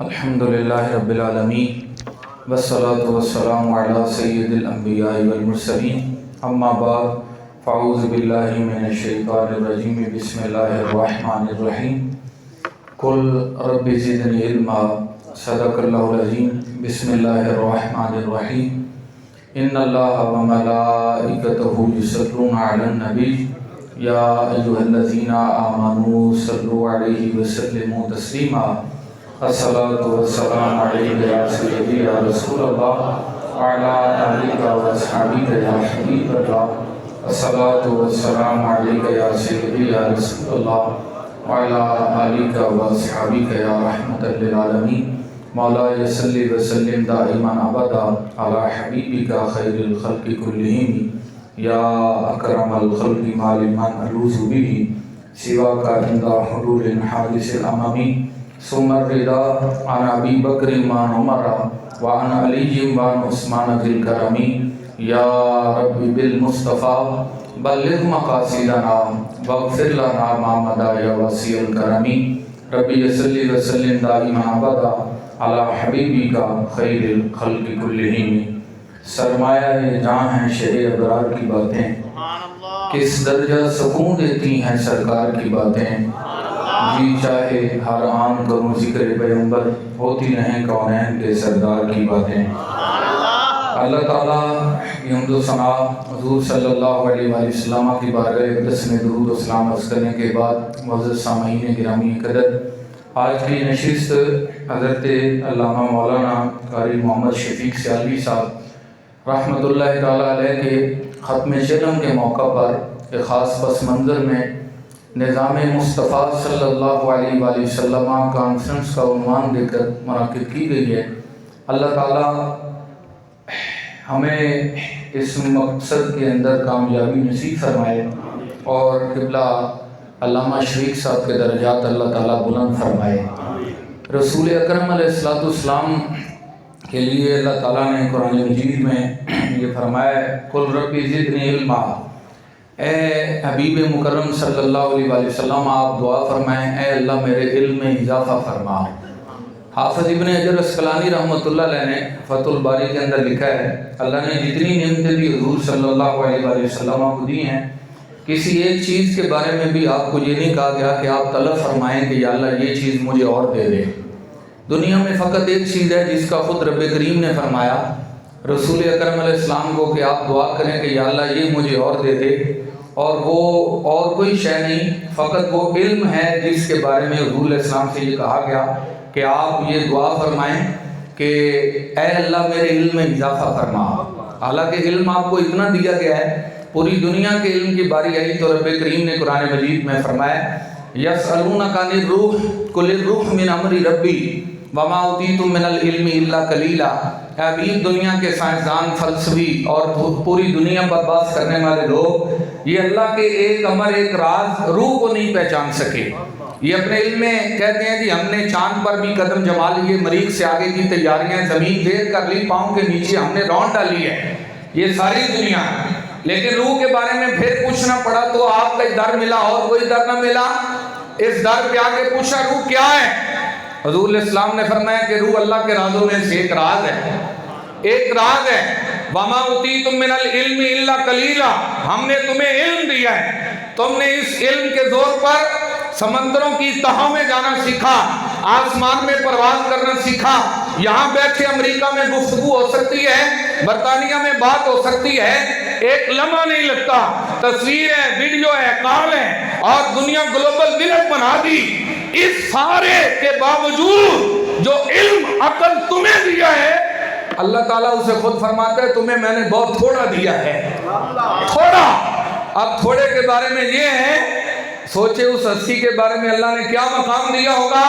الحمدللہ رب العالمین والصلاة والسلام علی سید الانبیاء والمرسلین اما بعد فاعوذ باللہ من الشیطان الرجیم بسم اللہ الرحمن الرحیم قل رب زدنی علما صدق اللہ العظیم بسم اللہ الرحمن الرحیم ان اللہ وملائکتہ یصلون علی النبی یا ایھا الذین آمنوا صلوا علیہ وسلموا تسلیما الصلاة والسلام علیکہ یا سیدی یا رسول اللہ وعلی آلک و اصحابک یا حبیب اللہ الصلاة والسلام علیکہ یا سیدی یا رسول اللہ وعلی آلک و اصحابک یا رحمت للعالمین مولا صلی وسلم دائما ابدا علی حبیبک خیر الخلق کلہم یا اکرم الخلق ما لمن الوذ به سواک عند حلول حادث الاممی ثم الرضا عن ابی بکر وعن عمر وعن علی وعن عثمان ذی الکرم یا رب بالمصطفى بلغ مقاصدنا واغفر لنا ما مضى یا وسیع الکرم ربی صلی وسلم دائما ابدا علی حبیبک خیر الخلق کلہم۔ سرمایہ جاں ہیں شہ ابرار کی باتیں، کس درجہ سکون دیتی ہیں سرکار کی باتیں، جی چاہے ہر آن کروں ذکر پیغمبر، ہوتی رہیں کونین کے سردار کی باتیں۔ اللہ تعالیٰ کی حمد و ثنا حضور صلی اللہ علیہ وآلہ وسلم کی بارگاہ اقدس میں درود و سلام عرض کرنے کے بعد معزز سامعین گرامی قدر، آج کی نشست حضرت علامہ مولانا قاری محمد شفیق سیالوی صاحب رحمۃ اللہ تعالیٰ علیہ کے ختم شرم کے موقع پر ایک خاص پس منظر میں نظام مصطفیٰ صلی اللہ علیہ وآلہ وسلم کانفرنس کا عنوان دے کر منعقد کی گئی ہے۔ اللہ تعالیٰ ہمیں اس مقصد کے اندر کامیابی نصیب فرمائے اور قبلہ علامہ شفیق صاحب کے درجات اللہ تعالیٰ بلند فرمائے۔ رسول اکرم علیہ السلام کے لیے اللہ تعالیٰ نے قرآن مجید میں یہ فرمایا ہے قل رب زدنی علما، اے حبیب مکرم صلی اللہ علیہ وآلہ وسلم آپ دعا فرمائیں اے اللہ میرے علم میں اضافہ فرما۔ حافظ ابن حجر اسقلانی رحمۃ اللہ علیہ نے فتح الباری کے اندر لکھا ہے اللہ نے جتنی نعمتیں بھی حضور صلی اللہ علیہ وآلہ وسلم کو دی ہیں، کسی ایک چیز کے بارے میں بھی آپ کو یہ نہیں کہا گیا کہ آپ طلب فرمائیں کہ یا اللہ یہ چیز مجھے اور دے دے۔ دنیا میں فقط ایک چیز ہے جس کا خود رب کریم نے فرمایا رسول اکرم علیہ السلام کو کہ آپ دعا کریں کہ یا اللہ یہ مجھے اور دے دے، اور وہ اور کوئی شے نہیں، فقط وہ علم ہے جس کے بارے میں حضور علیہ السلام سے یہ کہا گیا کہ آپ یہ دعا فرمائیں کہ اے اللہ میرے علم میں اضافہ فرما۔ حالانکہ علم آپ کو اتنا دیا گیا ہے، پوری دنیا کے علم کی باری آئی تو رب کریم نے قرآن مجید میں فرمایا یسألونک عن الروح قل الروح من امر ربی وما اوتیتم من العلم الا قلیلا۔ اے حبیب دنیا کے سائنسدان، فلسفی اور پوری دنیا پر بات کرنے والے لوگ یہ اللہ کے ایک امر ایک راز روح کو نہیں پہچان سکے۔ یہ اپنے علم میں کہتے ہیں کہ ہم نے چاند پر بھی قدم جما لیے، مریخ سے آگے کی تیاریاں زمین دیر کر لی، پاؤں کے نیچے ہم نے رون ڈالی ہے، یہ ساری دنیا۔ لیکن روح کے بارے میں پھر پوچھنا پڑا تو آپ کا در ملا اور کوئی در نہ ملا۔ اس در پہ آگے پوچھا روح کیا ہے؟ حضور علیہ السلام نے فرمایا کہ روح اللہ کے رازوں میں سے ایک راز ہے، ایک راز ہے۔ وَمَا أُوتِيتُم مِّنَ الْعِلْمِ إِلَّا قَلِيلًا، ہم نے تمہیں علم دیا ہے، تم نے اس علم کے زور پر سمندروں کی تہوں میں جانا سیکھا، آسمان میں پرواز کرنا سیکھا، یہاں بیٹھے امریکہ میں گفتگو ہو سکتی ہے، برطانیہ میں بات ہو سکتی ہے، ایک لمحہ نہیں لگتا، تصویر ہے، ویڈیو ہے، کال ہے، اور دنیا گلوبل ولیج بنا دی۔ اس سارے کے باوجود جو علم عقل تمہیں دیا ہے اللہ تعالیٰ اسے خود فرماتا ہے تمہیں میں نے بہت تھوڑا دیا ہے، تھوڑا۔ اب تھوڑے کے بارے میں یہ ہے، سوچے اس ہستی کے بارے میں اللہ نے کیا مقام دیا ہوگا۔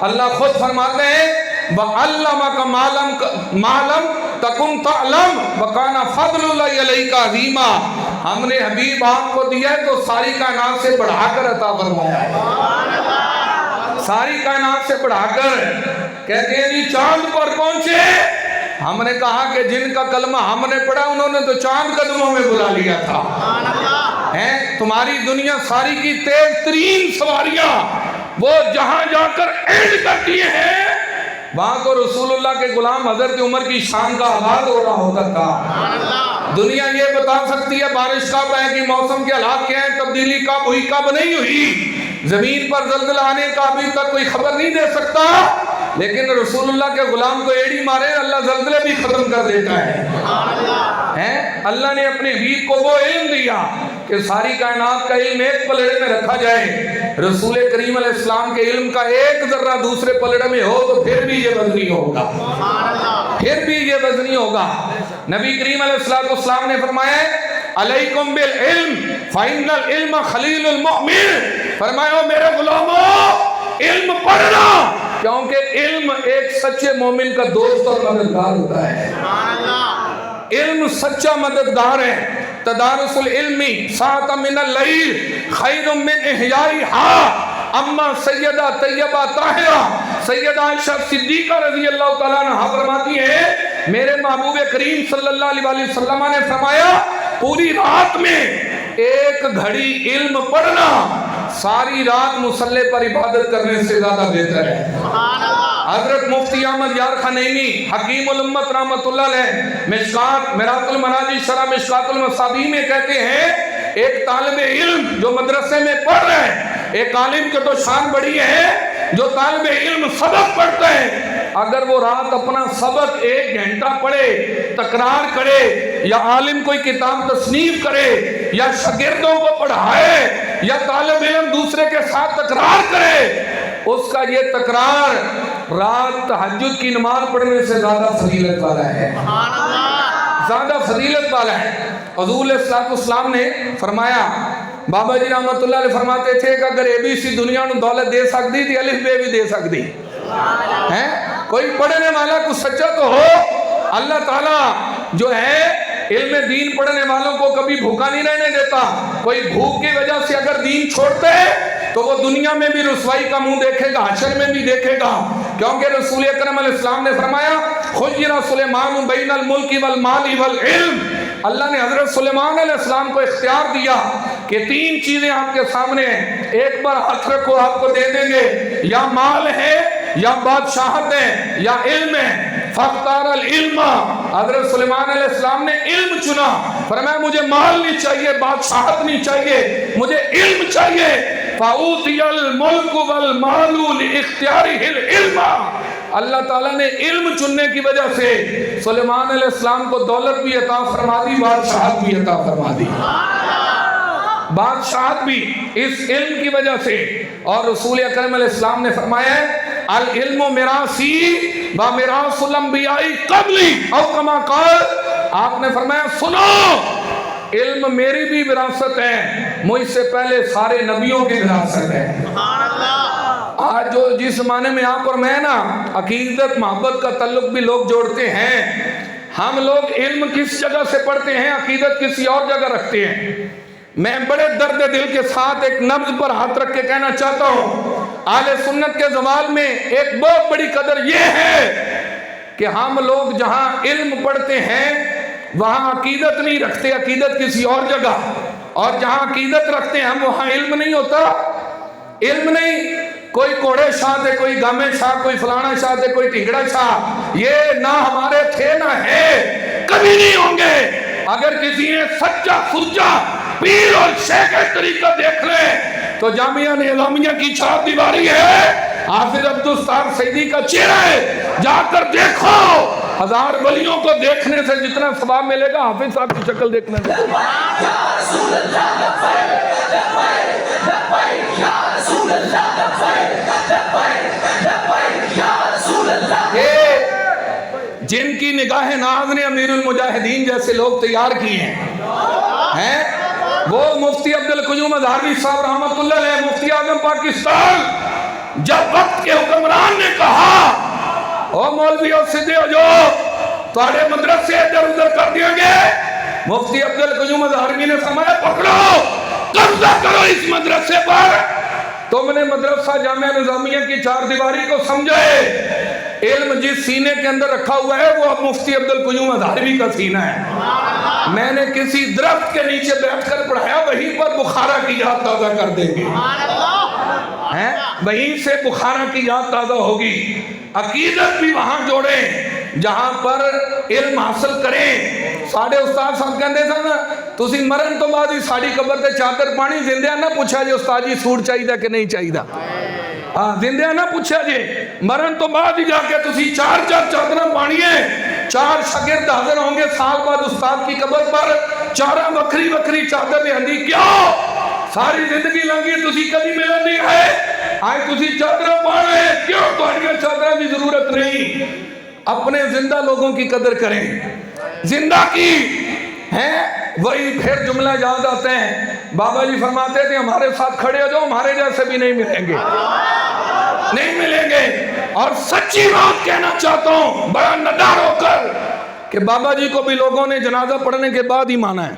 اللہ خود فرماتے ہیں وَعَلَّمَكَ مَا لَمْ تَكُنْ تَعْلَمْ وَكَانَ فَضْلُ اللَّهِ عَلَيْكَ عَظِيمًا۔ ہم نے حبیب آپ کو دیا ہے تو ساری کائنات سے بڑھا کر عطا فرمایا ہے، ساری کائنات سے بڑھا کر۔ کہتے ہیں جی چاند پر پہنچے، ہم نے کہا کہ جن کا کلمہ ہم نے پڑھا انہوں نے تو چاند قدموں میں بلا لیا تھا۔ تمہاری دنیا ساری کی تیز ترین سواریاں وہ جہاں جا کر اینڈ کرتی ہیں وہاں تو رسول اللہ کے غلام حضرت عمر کی شان کا آغاز ہو رہا ہوتا تھا۔ دنیا یہ بتا سکتی ہے بارش کب آئے گی، موسم کے حالات کیا ہیں، تبدیلی کب ہوئی کب نہیں ہوئی، زمین پر زلزلہ آنے کا ابھی تک کوئی خبر نہیں دے سکتا، لیکن رسول اللہ کے غلام کو ایڑی مارے اللہ زلزلے بھی ختم کر دیتا ہے۔ اللہ نے اپنے حبیب کو وہ علم دیا کہ ساری کائنات کا علم ایک پلڑے میں رکھا جائے، رسول کریم علیہ السلام کے علم کا ایک ذرہ دوسرے پلڑے میں ہو تو پھر بھی یہ وزنی ہوگا، پھر بھی یہ وزنی ہوگا۔ نبی کریم علیہ السلام نے فرمایا علیکم بالعلم فإن العلم خلیل المؤمن، فرمایا میرے غلاموں علم پڑھنا، کیونکہ علم ایک سچے مومن کا دوست اور مددگار ہوتا ہے۔ علم سچا مددگار ہے۔ تدارس العلم ساعۃ من اللیل خیر من احیائها، اما سیدہ طیبہ طاہرہ سیدہ عائشہ صدیقہ رضی اللہ تعالیٰ عنہ فرماتی ہے میرے محبوب کریم صلی اللہ علیہ وسلم نے فرمایا پوری رات میں ایک گھڑی علم پڑھنا ساری رات مصلی پر عبادت کرنے سے زیادہ بہتر ہے۔ حضرت مفتی احمد یار خنینی حکیم الامت رحمت اللہ علیہ مشکات مرات المناجی شرح مشکات المصابیح میں کہتے ہیں ایک طالب علم جو مدرسے میں پڑھ رہے ہیں، ایک عالم کے تو شان بڑی ہے جو طالب علم سبق پڑھتا ہے، اگر وہ رات اپنا سبق 1 گھنٹہ پڑھے، تکرار کرے، یا عالم کوئی کتاب تصنیف کرے، یا شاگردوں کو پڑھائے، یا طالب علم دوسرے کے ساتھ تکرار کرے، اس کا یہ تکرار رات تہجد کی نماز پڑھنے سے زیادہ فضیلت والا ہے، زیادہ فضیلت والا ہے۔ حضور علیہ السلام نے فرمایا، بابا جی رحمت اللہ علیہ فرماتے تھے کہ اگر ABC دنیا نو دولت دے سکتی تھی الف بے بھی دے سکتی ہے۔ کوئی پڑھنے والا کچھ سچا تو ہو، اللہ تعالیٰ جو ہے علم دین پڑھنے والوں کو کبھی بھوکا نہیں رہنے دیتا۔ کوئی بھوک کی وجہ سے اگر دین چھوڑتے تو وہ دنیا میں بھی رسوائی کا منہ دیکھے گا، حشر میں بھی دیکھے گا، کیونکہ رسول اکرم علیہ السلام نے فرمایا خیر سلیمان بین الملک والمال والعلم، اللہ نے حضرت سلیمان علیہ السلام کو اختیار دیا کہ 3 چیزیں آپ کے سامنے ہیں، ایک بار ہاتھ رکھو آپ کو دے دیں گے، یا مال ہے، یا بادشاہت ہے، یا علم ہے۔ فاختار العلم، حضرت سلیمان علیہ السلام نے علم چنا، فرمایا مجھے مال نہیں چاہیے، بادشاہت نہیں چاہیے، مجھے علم چاہیے۔ فَأُوتِيَ الْمُلْكُ وَالْمَالُ لِإِخْتِيَارِهِ الْعِلْمَ، اللہ تعالیٰ نے علم چننے کی وجہ سے سلیمان علیہ السلام کو دولت بھی عطا فرما دی، بادشاہت بھی عطا فرما دی، بادشاہت بھی اس علم کی وجہ سے۔ اور رسول اکرم علیہ السلام نے فرمایا العلم میراثی و میراث الانبیاء قبلی، او کما قال، آپ نے فرمایا سنو علم میری بھی وراثت ہے، مجھ سے پہلے سارے نبیوں کی وراثت ہے۔ آج جو جس زمانے میں آپ اور میں نا عقیدت محبت کا تعلق بھی لوگ جوڑتے ہیں، ہم لوگ علم کس جگہ سے پڑھتے ہیں، عقیدت کسی اور جگہ رکھتے ہیں۔ میں بڑے درد دل کے ساتھ ایک نبض پر ہاتھ رکھ کے کہنا چاہتا ہوں، اہل سنت کے زوال میں ایک بہت بڑی قدر یہ ہے کہ ہم لوگ جہاں علم پڑھتے ہیں وہاں عقیدت نہیں رکھتے، عقیدت کسی اور جگہ، اور جہاں عقیدت رکھتے ہیں ہم وہاں علم نہیں ہوتا، علم نہیں، کوئی کوڑے شاہ تھے، کوئی گامے شاہ، کوئی فلانا شاہ تھے، کوئی ٹھنگڑا شاہ، یہ نہ ہمارے تھے نہ ہے، کبھی نہیں ہوں گے۔ اگر کسی نے سچا سچا پیر اور شیخ طریقہ دیکھ لے تو جامعہ نظامیہ کی 4 دیواری ہے، حافظ عبدالستار سیدی کا چہرہ ہے، جا کر دیکھو، 1000 ولیوں کو دیکھنے سے جتنا ثواب ملے گا حافظ صاحب کی شکل دیکھنے سے۔ یا رسول اللہ لبیک لبیک لبیک یا رسول اللہ لبیک لبیک لبیک یا رسول اللہ۔ جن کی نگاہ ناز نے امیر المجاہدین جیسے لوگ تیار کیے ہیں، وہ مفتی عبدالقیوم اظہری صاحب رحمت اللہ علیہ مفتی اعظم پاکستان، جب وقت کے حکمران نے کہا او مولویوں سدھے ہو جو تھوڑے مدرسے ادھر ادھر کر دیں گے، مفتی عبدالقیوم اظہری نے فرمایا پکڑو، قبضہ کرو اس مدرسے پر۔ تم نے مدرسہ جامعہ نظامیہ کی 4 دیواری کو سمجھے، علم جس سینے کے اندر رکھا ہوا ہے وہ اب مفتی عبدالقیوم اظہری کا سینہ ہے۔ میں نے کسی درخت کے نیچے بیٹھ کر پڑھایا، وہیں پر بخارا کی یاد تازہ کر دیں گے، وہیں سے بخارا کی یاد تازہ ہوگی۔ عقیدت بھی وہاں جوڑیں جہاں پر علم حاصل کریں۔ ساڑھے استاد صاحب کہندے سن تسی مرن تو بعد ہی ساڑھی قبر تے چادر پانی، زندہ نہ پوچھا جی استاد جی سوٹ چاہیے کہ نہیں چاہیے، زندہ نہ پوچھا جی، مرن تو بعد ہی جا کے تسی چار چادر پانی ہے، 4 شاگرد حاضر ہوں گے سال بعد استاد کی قبر پر، 4 وکری وکری چادر لے آندی، کیوں ساری زندگی لنگی تسی کبھی ملن نہیں آئے، آئے تسی چادر پانا ہے، کیوں تمہاری چادر کی ضرورت نہیں۔ اپنے زندہ لوگوں کی قدر کریں، زندہ کی ہیں وہی پھر جملہ یاد آتے ہیں، بابا جی فرماتے تھے ہمارے ساتھ کھڑے ہو جو ہمارے جیسے بھی نہیں ملیں گے، نہیں ملیں گے۔ اور سچی بات کہنا چاہتا ہوں بڑا ندار ہو کر کہ بابا جی کو بھی لوگوں نے جنازہ پڑھنے کے بعد ہی مانا ہے،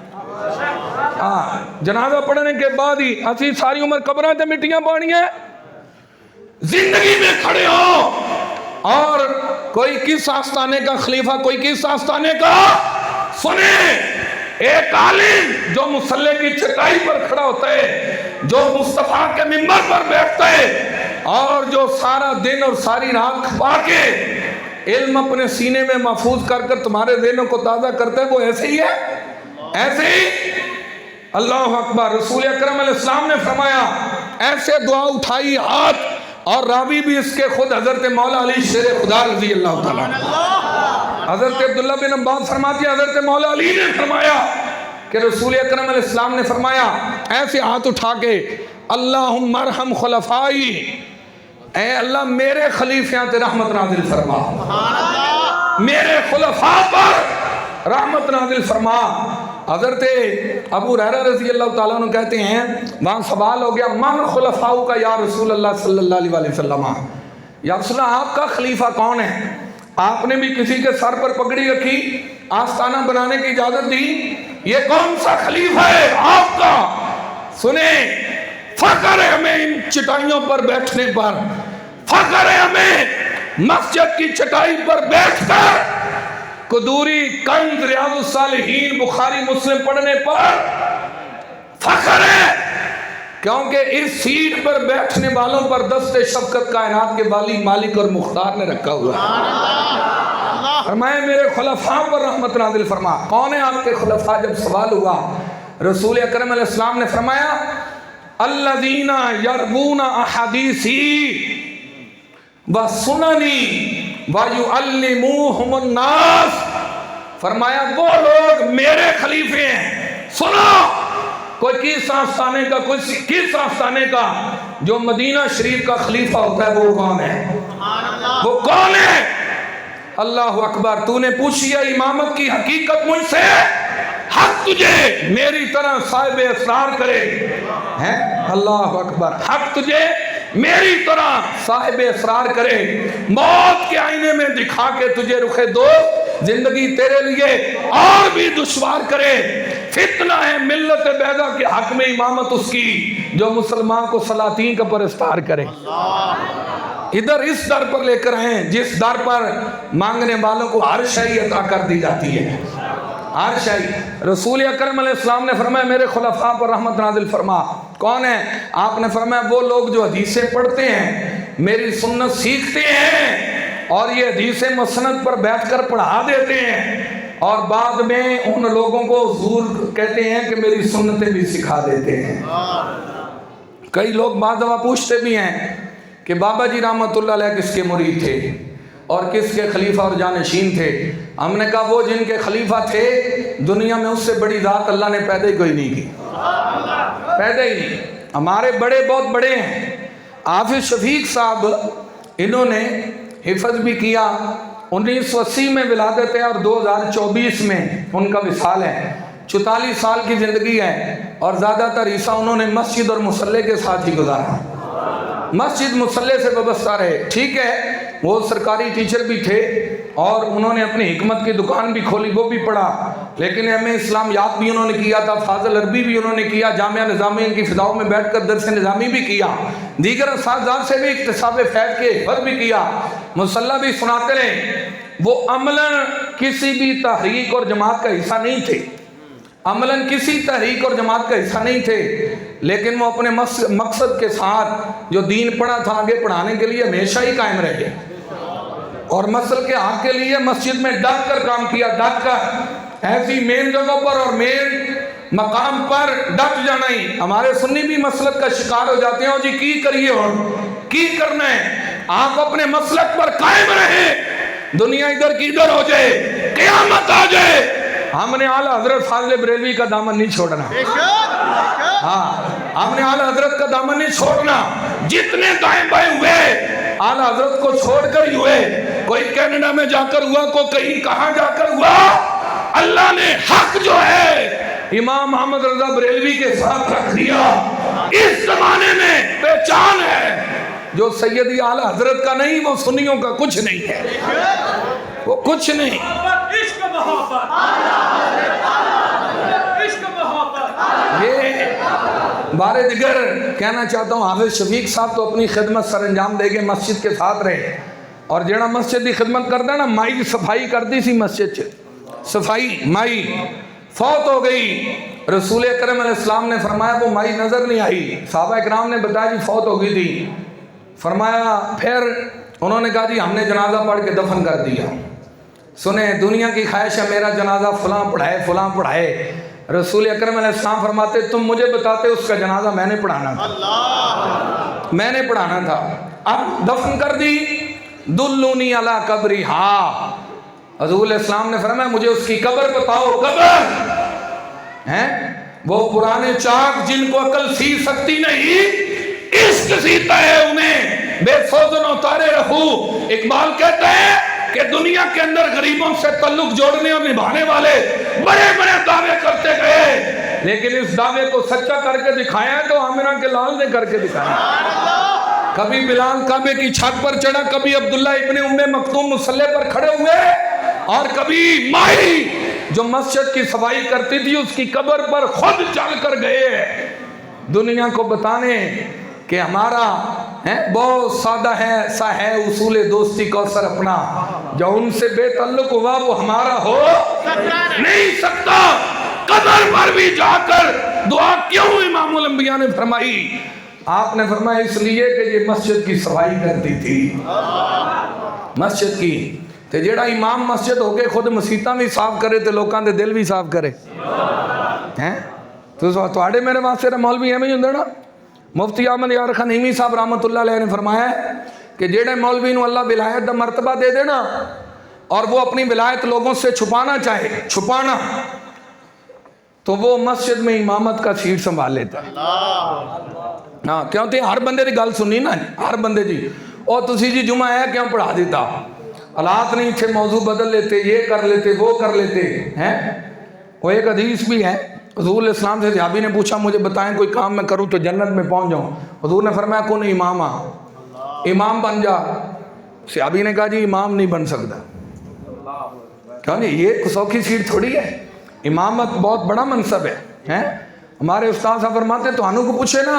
جنازہ پڑھنے کے بعد ہی، اسی ساری عمر قبریں تے مٹیاں پانی ہیں، زندگی میں کھڑے ہو اور کوئی کس آستانے کا خلیفہ، کوئی کس آستانے کا سنیں، ایک عالم جو مصلی کی چٹائی پر کھڑا ہوتا ہے، جو مصطفیٰ کے منبر پر بیٹھتا ہے اور جو سارا دن اور ساری رات کھپا کے علم اپنے سینے میں محفوظ کر کر تمہارے ذہنوں کو تازہ کرتا ہے، وہ ایسے ہی ہے، ایسے ہی۔ اللہ اکبر، رسول اکرم علیہ السلام نے فرمایا ایسے دعا اٹھائی ہاتھ، اور راوی بھی اس کے خود حضرت مولا علی شیر خدا رضی اللہ تعالیٰ، حضرت عبداللہ بن عباس فرماتی ہے حضرت مولا علی نے فرمایا کہ رسول اکرم علیہ السلام نے فرمایا ایسے ہاتھ اٹھا کے اللہم ارحم خلفائی، اے اللہ میرے خلیفیاں تے رحمت نازل فرما، میرے خلفاء پر رحمت نازل فرما۔ حضرت ابو ہریرہ رضی اللہ تعالیٰ عنہ کہتے ہیں وہاں سوال ہو گیا من خلفاء کا یا رسول اللہ صلی اللہ علیہ وسلم، یا رسول اللہ آپ کا خلیفہ کون ہے؟ آپ نے بھی کسی کے سر پر پگڑی رکھی، آستانہ بنانے کی اجازت دی، یہ کون سا خلیفہ ہے آپ کا؟ سنیں، فخر ہے ہمیں ان چٹائیوں پر بیٹھنے پر، فخر ہے ہمیں مسجد کی چٹائی پر بیٹھ کر قدوری کنز ریاض الصالحین بخاری مسلم پڑھنے پر فخر ہے، کیونکہ اس سیٹ پر بیٹھنے والوں پر دست شفقت کائنات کے والی مالک اور مختار نے رکھا ہوا ہے۔ فرمائے میرے خلفاء پر رحمت نازل فرما۔ کون ہے آپ کے خلفاء؟ جب سوال ہوا رسول اکرم علیہ السلام نے فرمایا الذین یروون احادیثی وسننی وَيُعَلِّمُوهُمُ النَّاسِ، فرمایا وہ لوگ میرے خلیفے ہیں، سنو کوئی کس آستانے کا، کوئی کس آستانے کا، جو مدینہ شریف کا خلیفہ ہوتا ہے وہ کون ہے؟ وہ کون ہے؟ اللہ اکبر، تو نے پوچھی ہے امامت کی حقیقت مجھ سے، حق تجھے میری طرح صاحب اسرار کرے، اللہ اکبر، حق تجھے میری طرح صاحب اسرار کرے، موت کے آئینے میں دکھا کے تجھے رخ دو، زندگی تیرے لیے اور بھی دشوار کرے، فتنہ ہے ملت بیضا کے حق میں امامت اس کی جو مسلمان کو سلاطین کا پرستار کرے۔ ادھر اس در پر لے کر آئیں جس در پر مانگنے والوں کو ہر شے عطا کر دی جاتی ہے، ہر شے۔ رسول اکرم علیہ السلام نے فرمایا میرے خلفاء پر رحمت نازل فرما۔ کون ہے؟ آپ نے فرمایا وہ لوگ جو حدیثیں پڑھتے ہیں، میری سنت سیکھتے ہیں اور یہ حدیث مسند پر بیٹھ کر پڑھا دیتے ہیں، اور بعد میں ان لوگوں کو حضور کہتے ہیں کہ میری سنتیں بھی سکھا دیتے ہیں۔ کئی لوگ بعض دفعہ پوچھتے بھی ہیں کہ بابا جی رحمت اللہ علیہ کس کے مرید تھے اور کس کے خلیفہ اور جانشین تھے؟ ہم نے کہا وہ جن کے خلیفہ تھے دنیا میں اس سے بڑی ذات اللہ نے پیدا ہی کوئی نہیں کی، پیدا ہی نہیں۔ ہمارے بڑے بہت بڑے ہیں، حافظ شفیق صاحب، انہوں نے حفظ بھی کیا، 1980 میں ولادت ہے اور 2024 میں ان کا وصال ہے، 44 سال کی زندگی ہے، اور زیادہ تر عیسیٰ انہوں نے مسجد اور مصلی کے ساتھ ہی گزارا، مسجد مصلی سے وابستہ رہے۔ ٹھیک ہے وہ سرکاری ٹیچر بھی تھے اور انہوں نے اپنی حکمت کی دکان بھی کھولی، وہ بھی پڑھا، لیکن ایم.اے اسلامیات بھی انہوں نے کیا تھا، فاضل عربی بھی انہوں نے کیا، جامعہ نظامیہ کی فضاؤں میں بیٹھ کر درس نظامی بھی کیا، دیگر اساتذہ سے بھی اکتساب فیض کے حفظ بھی کیا، مصلی بھی سناتے رہے۔ وہ عملاً کسی بھی تحریک اور جماعت کا حصہ نہیں تھے، عملاً کسی تحریک اور جماعت کا حصہ نہیں تھے، لیکن وہ اپنے مقصد کے ساتھ جو دین پڑھا تھا آگے پڑھانے کے لیے ہمیشہ ہی قائم رہے، اور مسل کے حق کے لیے مسجد میں ڈٹ کر کام کیا، ڈٹ کر ایسی مین جگہوں پر اور مین مقام پر ڈٹ جانا ہی۔ ہمارے سنی بھی مسلک کا شکار ہو جاتے ہیں، اور جی کی کریے اور کی کرنا ہے، آپ اپنے مسلک پر قائم رہیں، دنیا ادھر کی ادھر ہو جائے، قیامت آ جائے، ہم نے اعلیٰ حضرت فاضل بریلوی کا دامن نہیں چھوڑنا۔ ہاں، ہم نے اعلیٰ حضرت کا دامن نہیں چھوڑنا۔ جتنے دائیں بائیں ہوئے اعلیٰ حضرت کو چھوڑ کر ہی ہوئے، کوئی کینیڈا میں جا کر ہوا، کوئی کہیں کہاں جا کر ہوا، اللہ نے حق جو ہے امام محمد رضا بریلوی کے ساتھ رکھ دیا۔ اس زمانے میں پہچان ہے، جو سیدی اعلیٰ حضرت کا نہیں وہ سنیوں کا کچھ نہیں ہے، وہ کچھ نہیں۔ عشق محبت، عشق محبت۔ یہ بارے دیگر کہنا چاہتا ہوں، حافظ شفیق صاحب تو اپنی خدمت سر انجام دے گئے، مسجد کے ساتھ رہے، اور جڑا مسجد کی خدمت کرتا ہے نا، مائی کی صفائی کرتی سی، مسجد چ صفائی مائی فوت ہو گئی۔ رسول اکرم علیہ السلام نے فرمایا وہ مائی نظر نہیں آئی، صحابہ اکرام نے بتایا جی فوت ہو گئی تھی، فرمایا پھر انہوں نے کہا جی ہم نے جنازہ پڑھ کے دفن کر دیا۔ سنیں، دنیا کی خواہش ہے میرا جنازہ فلاں پڑھائے فلاں پڑھائے، رسول اکرم علیہ السلام فرماتے تم مجھے بتاتے اس کا جنازہ میں نے پڑھانا تھا، میں نے پڑھانا تھا۔ اب دفن کر دی، دلونی علی قبری، ہاں حضور علیہ السلام نے فرمایا مجھے اس کی قبر بتاؤ، قبر ہیں وہ پرانے چاک جن کو عقل سی سکتی نہیں، عشق سیتا ہے انہیں، بے سوزن اتارے رہو۔ اقبال کہتا ہے کہ دنیا کے اندر غریبوں سے تعلق جوڑنے اور نبھانے والے بڑے بڑے دعوے کرتے گئے، لیکن اس دعوے کو سچا کر کے دکھایا ہے تو آمنہ کے لال نے کر کے دکھایا۔ کبھی بلال کعبے کی چھت پر چڑھا، کبھی عبداللہ ابن ام مکتوم مصلی پر کھڑے ہوئے، اور کبھی مائی جو مسجد کی صفائی کرتی تھی اس کی قبر پر خود چل کر گئے دنیا کو بتانے کہ ہمارا بہت سادہ ہے سا ہے اصول دوستی کوثر اپنا، جو ان سے بے تعلق ہوا وہ ہمارا ہو نہیں سکتا۔ قبر پر بھی جا کر دعا کیوں امام الانبیاء نے فرمائی؟ آپ نے فرمایا اس لیے کہ یہ مسجد کی صفائی کرتی تھی، مسجد کی تے جیڑا امام مسجد ہو کے خود مسیتاں بھی صاف کرے تے لوکاں دے دل بھی صاف کرے ہیں تو تواڈے میرے واسطے مولوی ایویں ہی ہوندا نا۔ مفتی احمد یار خان نیمی صاحب رحمۃ اللہ علیہ نے فرمایا ہے کہ جیڑے مولوی نو اللہ ولایت دا مرتبہ دے دے نا اور وہ اپنی ولایت لوگوں سے چھپانا چاہے، چھپانا، تو وہ مسجد میں امامت کا سیٹ سنبھال لیتا ہے۔ ہاں کیوں تے ہر بندے دی گل سنی نا، ہر بندے دی او تسی جی جمعہ ہے کیوں پڑھا دیتا، حالات نہیں تھے موضوع بدل لیتے، یہ کر لیتے وہ کر لیتے ہیں۔ وہ ایک حدیث بھی ہے، حضور علیہ السلام سے صحابی نے پوچھا مجھے بتائیں کوئی کام میں کروں تو جنت میں پہنچ جاؤں، حضور نے فرمایا کون امام امام بن جا۔ صحابی نے کہا جی امام نہیں بن سکتا، کیوں نہیں، یہ سوکھی سیٹ تھوڑی ہے، امامت بہت بڑا منصب ہے۔ ہمارے استاد صاحب فرماتے تو انہوں کو پوچھے نا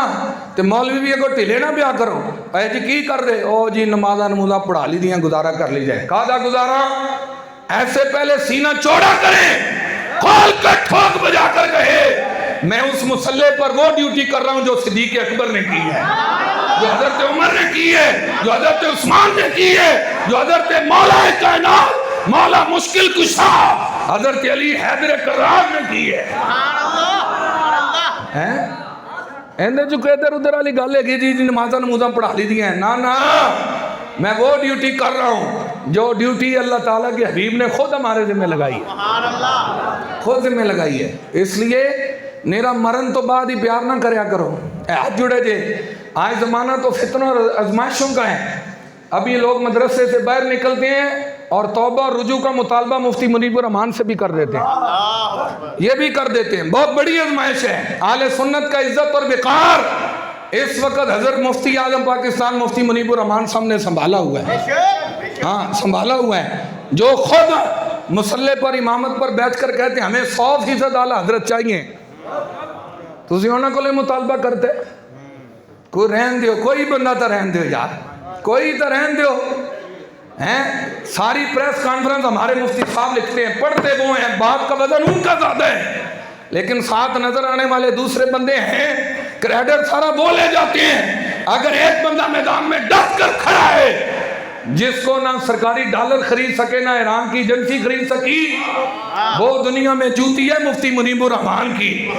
تو مولوی بھی اگر ٹھلے نہ بیا کرو، اے جی کی کر دے، او جی نمازہ نمازہ پڑھا لی دیاں گزارہ کر لی جائے، کہا دا گزارہ، ایسے پہلے سینہ چوڑا کریں، کھول کر ٹھوک بجا کر کہے میں اس مصلی پر وہ ڈیوٹی کر رہا ہوں جو صدیق اکبر نے کی ہے، جو حضرت عمر نے کی ہے، جو حضرت عثمان نے کی ہے، جو حضرت مولا کائنات مولا مشکل کشا حضرت علی حیدر کرار نے کی ہے۔ اندر جو ادھر ادھر والی گل ہے جی نمازاں نمازاں پڑھا لی دی ہیں، نا میں وہ ڈیوٹی کر رہا ہوں جو ڈیوٹی اللہ تعالیٰ کے حبیب نے خود ہمارے ذمہ لگائی ہے، خود ذمہ لگائی ہے۔ اس لیے میرا مرن تو بعد ہی پیار نہ کریا کرو، ہاتھ جڑے جے، آج زمانہ تو فتنوں اور ازمائشوں کا ہے۔ ابھی لوگ مدرسے سے باہر نکلتے ہیں اور توبہ اور رجوع کا مطالبہ مفتی منیب الرحمان سے بھی کر دیتے ہیں، یہ بھی کر دیتے ہیں، بہت بڑی ازمائش ہے۔ اہل سنت کا عزت اور وقار اس وقت حضرت مفتی اعظم پاکستان مفتی منیب الرحمان صاحب نے سنبھالا ہوا ہے، ہاں سنبھالا ہوا ہے، جو خود مصلی پر امامت پر بیٹھ کر کہتے ہیں ہمیں 100% اعلیٰ حضرت چاہیے، تسی انہاں کو لے مطالبہ کرتے، کوئی رہن دیو، کوئی بندہ تا رہن دیو یار، کوئی تا رہن دیو ہیں۔ ساری پریس کانفرنس ہمارے مفتی صاحب لکھتے ہیں، پڑھتے وہ ہیں، بات کا وزن ان کا زیادہ ہے، لیکن ساتھ نظر آنے والے دوسرے بندے ہیں، کریڈٹ سارا وہ لے جاتے ہیں۔ اگر ایک بندہ میدان میں ڈٹ کر کھڑا ہے جس کو نہ سرکاری ڈالر خرید سکے نہ ایران کی ایجنسی خرید سکی، وہ دنیا میں جوتی ہے مفتی منیب الرحمان کی۔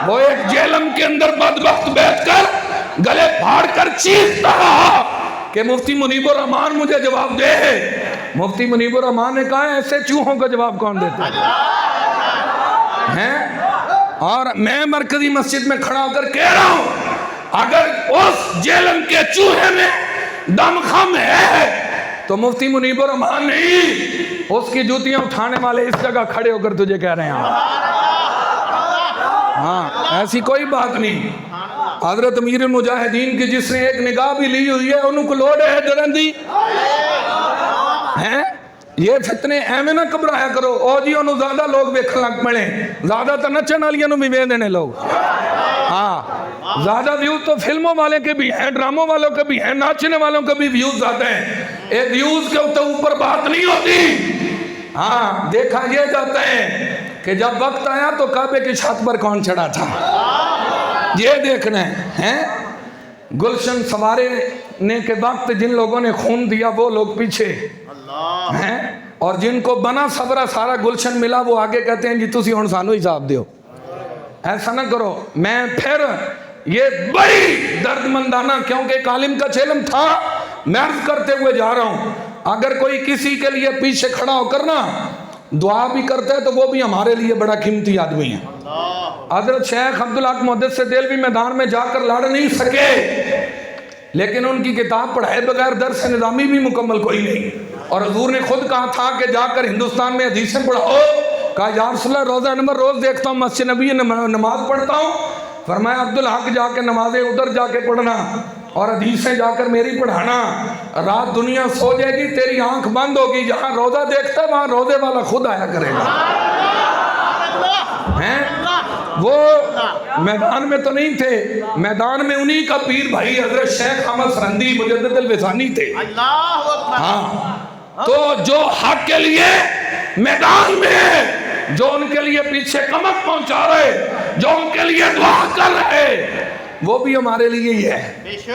وہ ایک جیلم کے اندر بدبخت بیٹھ کر گلے پھاڑ کر چیختا رہا کہ مفتی منیب الرحمان مجھے جواب دے۔ مفتی منیب الرحمان نے کہا ایسے چوہوں کا جواب کون دیتا ہے؟ اور میں مرکزی مسجد میں کھڑا ہو کر کہہ رہا ہوں اگر اس جیلم کے چوہے میں دم خم ہے تو مفتی منیب الرحمان نہیں، اس کی جوتیاں اٹھانے والے اس جگہ کھڑے ہو کر تجھے کہہ رہے ہیں۔ ہاں ایسی کوئی بات نہیں۔ حضرت امیر المجاہدین کی جس نے ایک نگاہ بھی لی ہوئی ہے انہوں کو لوڑ ہے ڈرندی ہیں۔ یہ فتنے ایویں نہ گھبرایا کرو، او جی انہوں زیادہ لوگ ویکھن لگ پڑے، زیادہ تو نچن والیاں نوں بھی ویکھ دینے لوگ۔ ہاں زیادہ ویوز تو فلموں والے کے بھی ہیں، ڈراموں والوں کے بھی ہیں، ناچنے والوں کے بھی ویوز زیادہ ہیں۔ اے ویوز کے اوپر بات نہیں ہوتی۔ ہاں دیکھا یہ جاتا ہے کہ جب وقت آیا تو کعبے کی چھت پر کون چڑھا تھا، یہ دیکھنا ہے۔ گلشن سنوارنے کے وقت جن لوگوں نے خون دیا وہ لوگ پیچھے ہیں، اور جن کو بنا صبرا سارا گلشن ملا وہ آگے کہتے ہیں جی تسی ہن سانو حساب دیو۔ ایسا نہ کرو۔ میں پھر یہ بڑی درد مندانہ، کیونکہ ایک عالم کا چیلم تھا، میں عرض کرتے ہوئے جا رہا ہوں اگر کوئی کسی کے لیے پیچھے کھڑا ہو کر نا دعا بھی کرتا ہے تو وہ بھی ہمارے لیے بڑا قیمتی آدمی ہے۔ حضرت شیخ عبدالحق محدث سے دہلوی میدان میں جا کر لڑ نہیں سکے، لیکن ان کی کتاب پڑھائے بغیر درس نظامی بھی مکمل کوئی نہیں، اور حضور نے خود کہا تھا کہ جا کر ہندوستان میں حدیثیں پڑھاؤ۔ کہا یا رسول اللہ روزہ نمبر روز دیکھتا ہوں، مسجد نبی نماز پڑھتا ہوں۔ فرمایا عبدالحق جا کے نمازیں ادھر جا کے پڑھنا اور حدیثیں جا کر میری پڑھانا، رات دنیا سو جائے گی تیری آنکھ بند ہوگی، جہاں روزہ دیکھتا ہے وہاں روزے والا خود آیا کرے گا۔ وہ میدان میں تو نہیں تھے، میدان میں انہی کا پیر بھائی حضرت شیخ احمد سرندی مجدد الوزانی تھے۔ ہاں تو جو حق کے لیے میدان میں ہے، جو ان کے لیے پیچھے کمک پہنچا رہے، جو ان کے لیے دعا کر رہے، وہ بھی ہمارے لیے ہی ہے،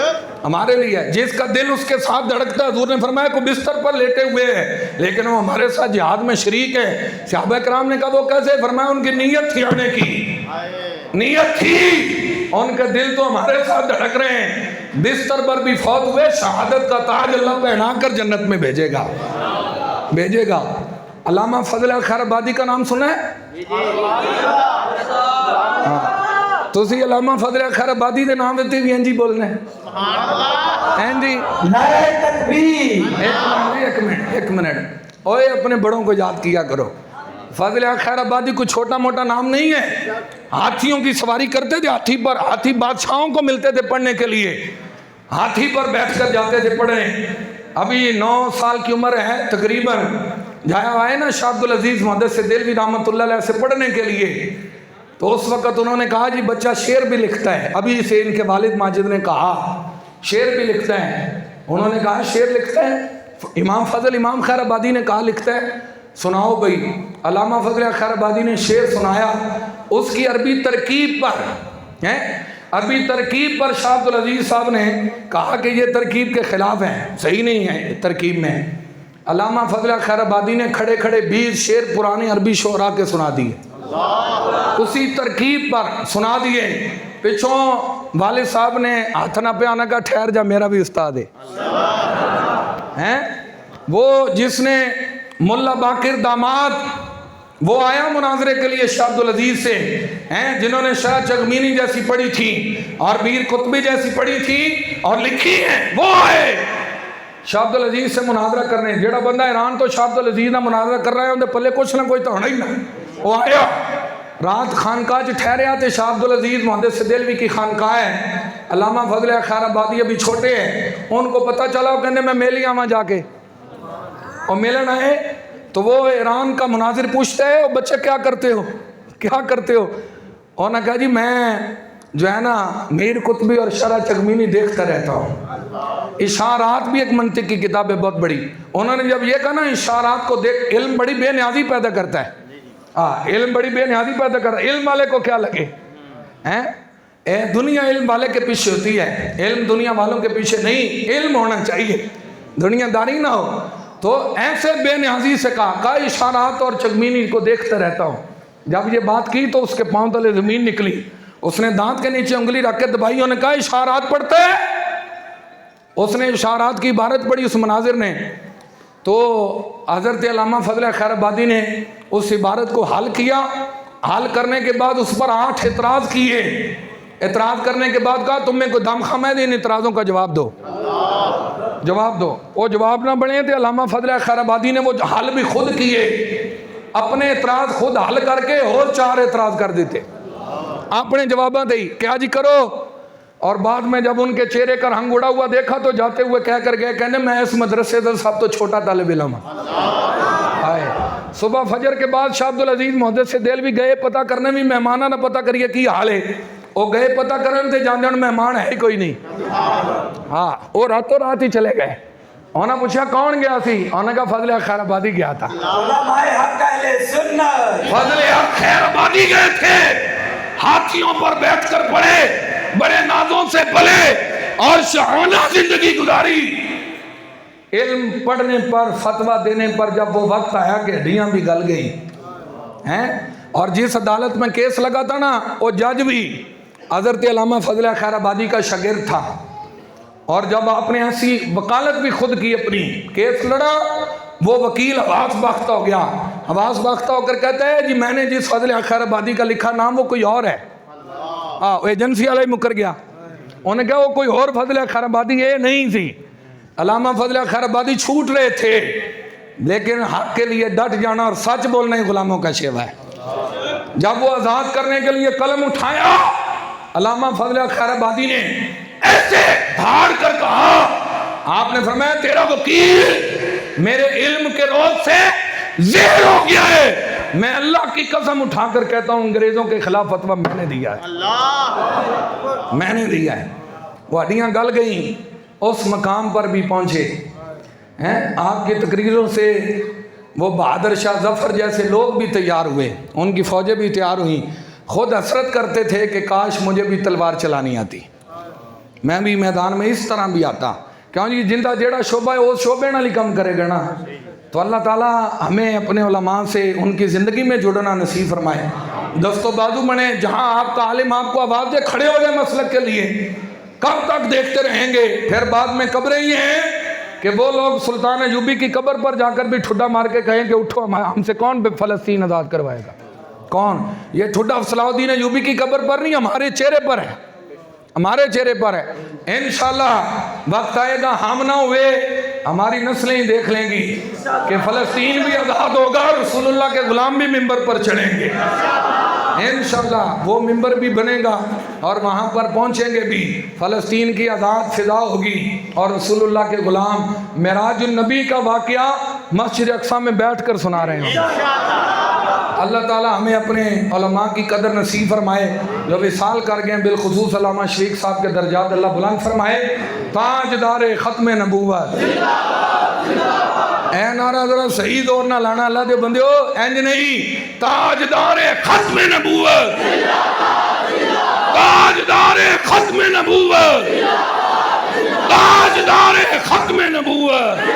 ہمارے لیے ہے۔ جس کا دل اس کے ساتھ دھڑکتا ہے، حضور نے فرمایا کو بستر پر لیٹے ہوئے ہے لیکن وہ ہمارے ساتھ جہاد میں شریک ہے۔ صحابہ کرام نے کہا وہ کیسے؟ فرمایا ان کی نیت تھی آنے کی، نیت تھی، ان کا دل تو ہمارے ساتھ دھڑک رہے ہیں۔ بستر پر بھی فوت ہوئے، شہادت کا تاج اللہ پہنا کر جنت میں بھیجے گا، بھیجے گا۔ علامہ فضل خیر آبادی کا نام سنا ہے؟ تسی علامہ فضل خیر آبادی دے نام دیتے بھی ہیں جی بولنے ہیں جی۔ ایک منٹ اوے اپنے بڑوں کو یاد کیا کرو۔ فضل خیر آبادی کوئی چھوٹا موٹا نام نہیں ہے، ہاتھیوں کی سواری کرتے تھے، ہاتھی پر، ہاتھی بادشاہوں کو ملتے تھے پڑھنے کے لیے، ہاتھی پر بیٹھ کر جاتے تھے پڑھنے۔ ابھی 9 سال کی عمر ہے تقریباً، جایا آئے نا شاہ عبدالعزیز محدث دہلوی رحمۃ اللہ علیہ سے پڑھنے کے لیے، تو اس وقت انہوں نے کہا جی بچہ شعر بھی لکھتا ہے۔ ابھی سے ان کے والد ماجد نے کہا شعر بھی لکھتا ہے، انہوں نے کہا شعر لکھتا ہے؟ امام فضل امام خیر آبادی نے کہا لکھتا ہے، سناؤ بھئی۔ علامہ فضل خیر آبادی نے شعر سنایا، اس کی عربی ترکیب پر عربی ترکیب پر شاہ عبدالعزیز صاحب نے کہا کہ یہ ترکیب کے خلاف ہے، صحیح نہیں ہے ترکیب میں۔ علامہ فضل خیر آبادی نے کھڑے کھڑے 20 شعر پرانے عربی شعراء کے سنا دیے، اسی ترکیب پر سنا دیے۔ پچھوں والد صاحب نے ہاتھ نہ پہ آنا کا ٹھہر جا میرا بھی استاد ہے۔ وہ جس نے ملا باقر داماد وہ آیا مناظرے کے لیے شاہ عبدالعزیز سے، جنہوں نے شاہ چغمینی جیسی پڑھی تھی اور میر قطبی جیسی پڑھی تھی اور لکھی ہیں، وہ آئے شاہ عبدالعزیز سے مناظرہ کرنے۔ جڑا بندہ ایران تو شاہ عبدالعزیز نہ مناظرہ کر رہا ہے اندھے پلے کچھ نہ کوئی تو ہونا ہی نہ۔ وہ آیا رات خانقاہ جو ٹھہرے آتے، شاہ عبدالعزیز محدث دہلوی کی خانقاہ ہے، علامہ فضل خیر آبادی ابھی چھوٹے ہیں، ان کو پتہ چلا، وہ کہنے میں میلی آواں جا کے، اور ملن آئے تو وہ ایران کا مناظر پوچھتا ہے وہ بچے کیا کرتے ہو، کیا کرتے ہو؟ اور نے کہا جی میں جو ہے نا میر قطبی اور شرح چغمینی دیکھتا رہتا ہوں۔ اشارات بھی ایک منطق کی کتاب ہے بہت بڑی۔ انہوں نے جب یہ کہا نا اشارات کو دیکھ، علم بڑی بے نیازی پیدا کرتا ہے، علم بڑی بے نیازی پیدا کرتا ہے۔ علم والے کو کیا لگے، دنیا علم والے کے پیچھے ہوتی ہے، علم دنیا والوں کے پیچھے نہیں، علم ہونا چاہیے۔ دنیا داری نہ ہو. تو ایسے بے نیازی سے کہا اشارات اور چکمینی کو دیکھتے رہتا ہوں. جب یہ بات کی تو اس کے پاؤں تلے زمین نکلی. اس نے دانت کے نیچے انگلی رکھ کے دبائی. انہوں نے کہا اشارات پڑھتے. اس نے اشارات کی عبارت پڑھی اس مناظر نے. تو حضرت علامہ فضل خیر آبادی نے اس عبارت کو حل کیا. حل کرنے کے بعد اس پر 8 اعتراض کیے. اعتراض کرنے کے بعد کہا تم میں کوئی دم خم ہے ان اعتراضوں کا جواب دو. جواب دو. وہ جواب نہ بنے تھے. علامہ فضل خیر آبادی نے وہ حل بھی خود کیے. اپنے اعتراض خود حل کر کے اور 4 اعتراض کر دیتے. اپنے جواباں دی کیا جی کرو. اور بعد میں جب ان کے چہرے کا رنگ اڑا ہوا دیکھا تو جاتے ہوئے کہہ کر گئے کہنے میں اس مدرسے سے سب تو چھوٹا طالب علم ہوں. صبح فجر کے بعد شاہ عبدالعزیز محدث سے دہلوی گئے پتہ کرنے بھی مہمانہ نہ پتہ کریے کی حال ہے. وہ گئے پتہ کرنے تھے جان جان مہمان ہے کوئی نہیں. ہاں وہ راتوں رات ہی چلے گئے. انہوں نے پوچھا کون گیا سی. انہوں نے کہا فضل خیر آبادی گیا تھا. فضل خیر آبادی گئے تھے. ہاتھیوں پر بیٹھ کر پڑے بڑے نازوں سے پلے اور شاہانہ زندگی گزاری. علم پڑھنے پر فتویٰ دینے پر جب وہ وقت آیا کہ ہڈیاں بھی گل گئی ہیں. اور جس عدالت میں کیس لگا تھا نا وہ جج بھی حضرت علامہ فضل خیر آبادی کا شاگرد تھا. اور جب آپ نے ایسی وکالت بھی خود کی اپنی کیس لڑا وہ وکیل حواس باختہ ہو گیا. حواس باختہ ہو کر کہتا ہے جی میں نے جس فضل خیر آبادی کا لکھا نام وہ کوئی اور ہے. ایجنسی والا ہی مکر گیا. انہوں نے کہا وہ کوئی اور فضل خیر آبادی یہ نہیں تھی. علامہ فضل خیر آبادی چھوٹ رہے تھے لیکن حق کے لیے ڈٹ جانا اور سچ بولنا ہی غلاموں کا شیوا ہے. جب وہ آزاد کرنے کے لیے قلم اٹھایا علامہ فضل خیر آبادی نے ایسے دھاڑ کر کہا. آپ نے فرمایا تیرا وکیل میرے علم کے روز سے زہر ہو گیا ہے. میں اللہ کی قسم اٹھا کر کہتا ہوں انگریزوں کے خلاف فتویٰ میں نے دیا ہے. میں نے دیا ہے. وہ ہڈیاں گل گئیں. اس مقام پر بھی پہنچے ہیں. آپ کی تقریروں سے وہ بہادر شاہ ظفر جیسے لوگ بھی تیار ہوئے. ان کی فوجیں بھی تیار ہوئیں. خود حسرت کرتے تھے کہ کاش مجھے بھی تلوار چلانی آتی. میں بھی میدان میں اس طرح بھی آتا. کیوں جی جندہ جیڑا شعبہ ہے وہ شعبے نہ کم کرے گا نا. تو اللہ تعالیٰ ہمیں اپنے علماء سے ان کی زندگی میں جڑنا نصیب فرمائے. دست و بازو بنے. جہاں آپ کا عالم آپ کو آواز دے کھڑے ہو جائے مسلک کے لیے. کب تک دیکھتے رہیں گے؟ پھر بعد میں قبریں یہ ہیں کہ وہ لوگ سلطان ایوبی کی قبر پر جا کر بھی ٹھڈا مار کے کہیں کہ اٹھو ہم سے کون فلسطین آزاد کروائے گا. کون؟ یہ ٹھڈا صلاح الدین ایوبی کی قبر پر نہیں ہمارے چہرے پر ہے. ہمارے چہرے پر ہے. انشاءاللہ وقت آئے گا ہم نہ ہوئے ہماری نسلیں ہی دیکھ لیں گی کہ فلسطین بھی آزاد ہوگا. رسول اللہ کے غلام بھی منبر پر چڑھیں گے انشاءاللہ. وہ منبر بھی بنے گا اور وہاں پر پہنچیں گے بھی. فلسطین کی آزاد فضا ہوگی اور رسول اللہ کے غلام معراج النبی کا واقعہ مسجد اقصی میں بیٹھ کر سنا رہے ہیں. اللہ تعالی ہمیں اپنے علماء کی قدر نصیب فرمائے جو وصال کر گئے. بالخصوص علامہ شفیق صاحب کے درجات اللہ بلند فرمائے. تاجدار ختم نبوت. اے نعرہ ذرا صحیح دور نہ لانا اللہ دے بندیو. انج نہیں. تاجدار ختم نبوت. تاجدار ختم نبوت. تاجدار ختم نبوت.